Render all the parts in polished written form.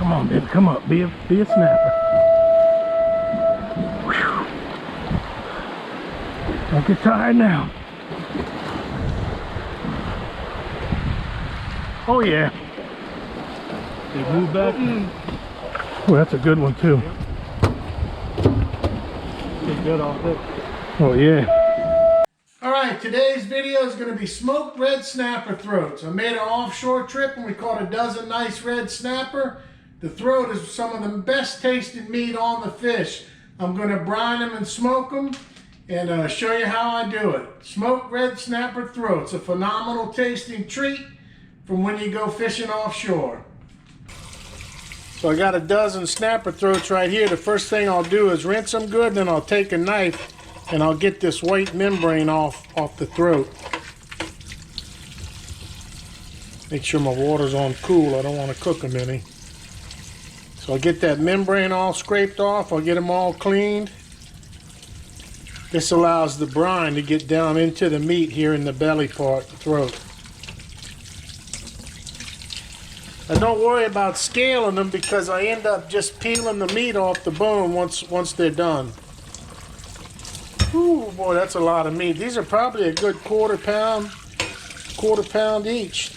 Come on, baby, come up. Be a snapper. Whew. Don't get tired now. Oh yeah. They move back. Oh, that's a good one too. Get good off it. Oh yeah. All right, today's video is going to be smoked red snapper throats. I made an offshore trip and we caught a dozen nice red snapper. The throat is some of the best tasting meat on the fish. I'm going to brine them and smoke them and show you how I do it. Smoked red snapper throats, a phenomenal tasting treat from when you go fishing offshore. So I got a dozen snapper throats right here. The first thing I'll do is rinse them good, then I'll take a knife and I'll get this white membrane off the throat. Make sure my water's on cool. I don't want to cook them any. So I'll get that membrane all scraped off. I'll get them all cleaned. This allows the brine to get down into the meat here in the belly part, the throat. I don't worry about scaling them because I end up just peeling the meat off the bone once they're done. Ooh, boy, that's a lot of meat. These are probably a good quarter pound each.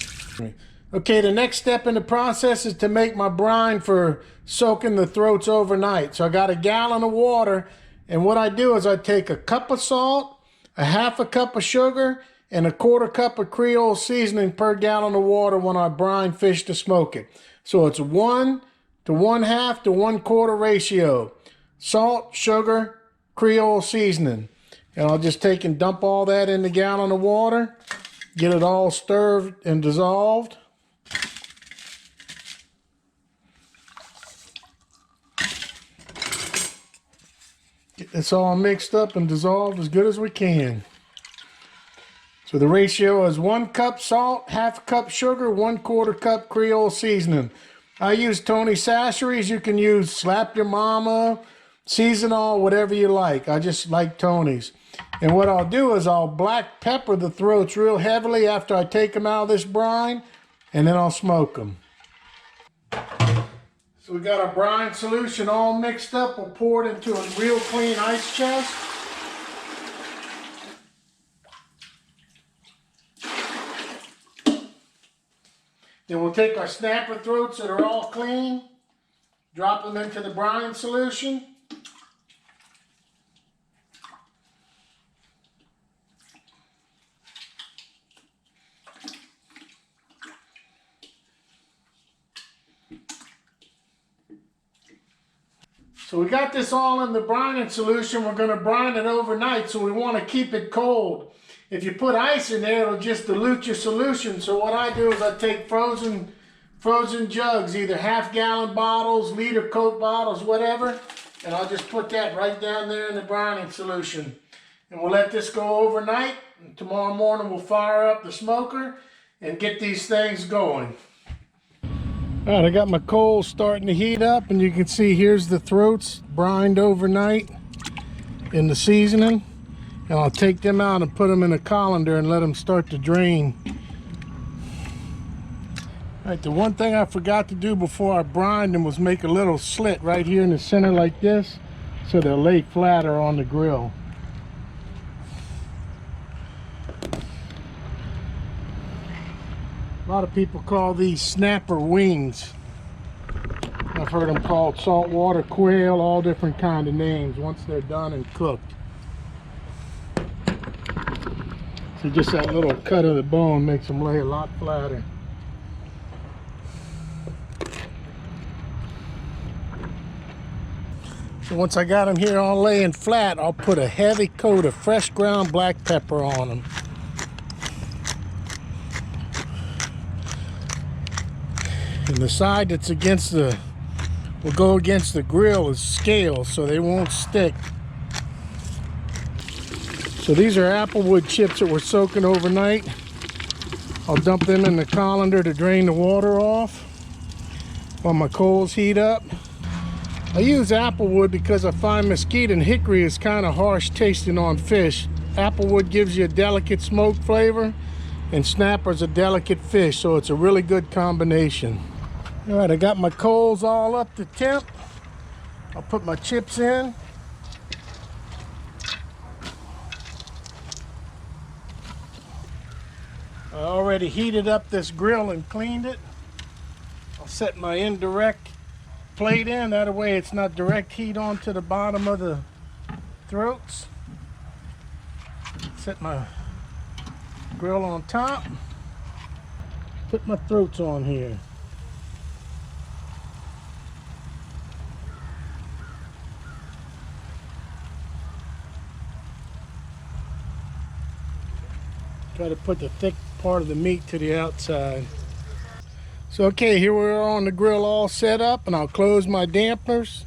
Okay, the next step in the process is to make my brine for soaking the throats overnight. So I got a gallon of water, and what I do is I take a cup of salt, a half a cup of sugar, and a quarter cup of Creole seasoning per gallon of water when I brine fish to smoke it. So it's 1 to 1/2 to 1/4 ratio. Salt, sugar, Creole seasoning. And I'll just take and dump all that in the gallon of water, get it all stirred and dissolved. Get this all mixed up and dissolved as good as we can. So the ratio is 1 cup salt, half a cup sugar, 1/4 cup Creole seasoning. I use Tony Chachere's. You can use Slap Your Mama, Seasonal, whatever you like. I just like Tony's. And what I'll do is I'll black pepper the throats real heavily after I take them out of this brine, and then I'll smoke them. So we got our brine solution all mixed up. We'll pour it into a real clean ice chest. Then we'll take our snapper throats that are all clean, drop them into the brine solution. So we got this all in the brining solution. We're going to brine it overnight, so we want to keep it cold. If you put ice in there, it'll just dilute your solution. So what I do is I take frozen jugs, either half-gallon bottles, liter Coke bottles, whatever, and I'll just put that right down there in the brining solution. And we'll let this go overnight. And tomorrow morning we'll fire up the smoker and get these things going. All right, I got my coals starting to heat up, and you can see here's the throats brined overnight in the seasoning. And I'll take them out and put them in a colander and let them start to drain. All right, the one thing I forgot to do before I brined them was make a little slit right here in the center like this, so they'll lay flatter on the grill. A lot of people call these snapper wings. I've heard them called saltwater quail, all different kind of names once they're done and cooked. So just that little cut of the bone makes them lay a lot flatter. So once I got them here all laying flat, I'll put a heavy coat of fresh ground black pepper on them. And the side that's will go against the grill is scales, so they won't stick. So these are applewood chips that we're soaking overnight. I'll dump them in the colander to drain the water off while my coals heat up. I use applewood because I find mesquite and hickory is kind of harsh tasting on fish. Applewood gives you a delicate smoke flavor, and snapper's a delicate fish, so it's a really good combination. All right, I got my coals all up to temp. I'll put my chips in. I already heated up this grill and cleaned it. I'll set my indirect plate in. That way it's not direct heat onto the bottom of the throats. Set my grill on top. Put my throats on here. Try to put the thick part of the meat to the outside. So okay, here we are on the grill all set up, and I'll close my dampeners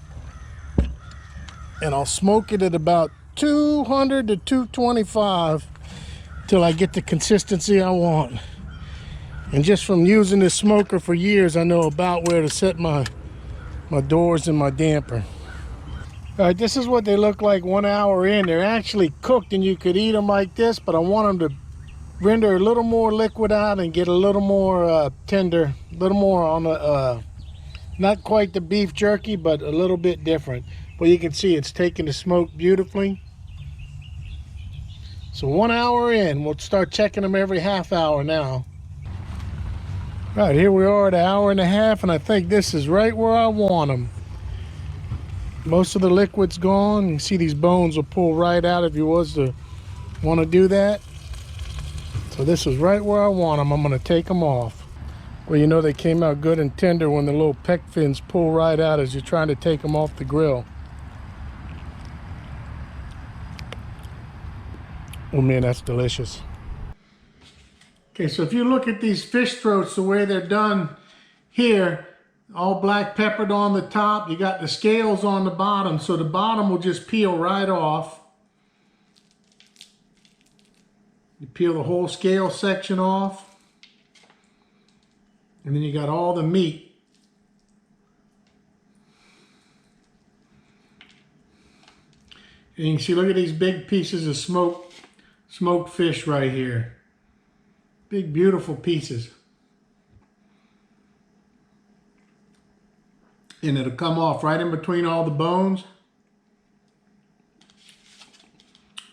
and I'll smoke it at about 200 to 225 till I get the consistency I want. And just from using this smoker for years, I know about where to set my doors and my damper. All right, this is what they look like 1 hour in. They're actually cooked and you could eat them like this, but I want them to render a little more liquid out and get a little more tender, a little more on the, not quite the beef jerky, but a little bit different. But you can see it's taking the smoke beautifully. So 1 hour in, we'll start checking them every half hour now. All right, here we are at 1.5 hours, and I think this is right where I want them. Most of the liquid's gone. You can see these bones will pull right out if you was to want to do that. So this is right where I want them. I'm going to take them off. Well, you know they came out good and tender when the little pec fins pull right out as you're trying to take them off the grill. Oh man, that's delicious. Okay, so if you look at these fish throats, the way they're done here, all black peppered on the top, you got the scales on the bottom, so the bottom will just peel right off. You peel the whole scale section off, and then you got all the meat. And you can see, look at these big pieces of smoked fish right here. Big, beautiful pieces. And it'll come off right in between all the bones.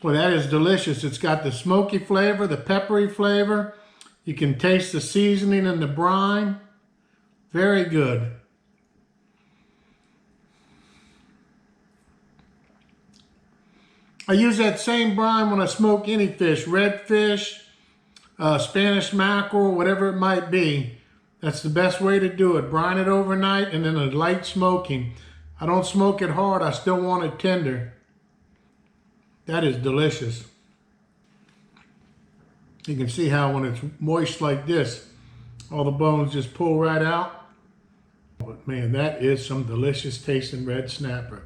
Well, that is delicious. It's got the smoky flavor, the peppery flavor. You can taste the seasoning and the brine. Very good. I use that same brine when I smoke any fish, redfish, Spanish mackerel, whatever it might be. That's the best way to do it. Brine it overnight and then a light smoking. I don't smoke it hard. I still want it tender. That is delicious. You can see how when it's moist like this, all the bones just pull right out. But man, that is some delicious tasting red snapper.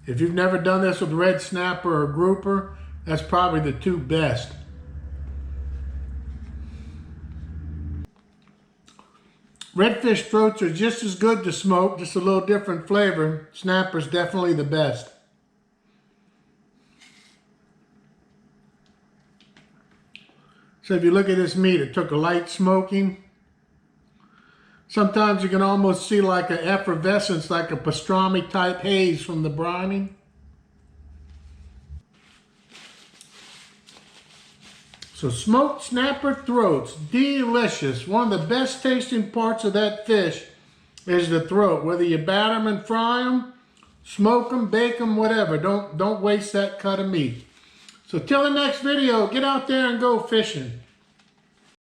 If you've never done this with red snapper or grouper, that's probably the two best. Redfish throats are just as good to smoke, just a little different flavor. Snapper's definitely the best. So if you look at this meat, it took a light smoking. Sometimes you can almost see like an effervescence, like a pastrami type haze from the brining. So smoked snapper throats, delicious. One of the best tasting parts of that fish is the throat. Whether you batter them and fry them, smoke them, bake them, whatever. Don't waste that cut of meat. So till the next video, get out there and go fishing.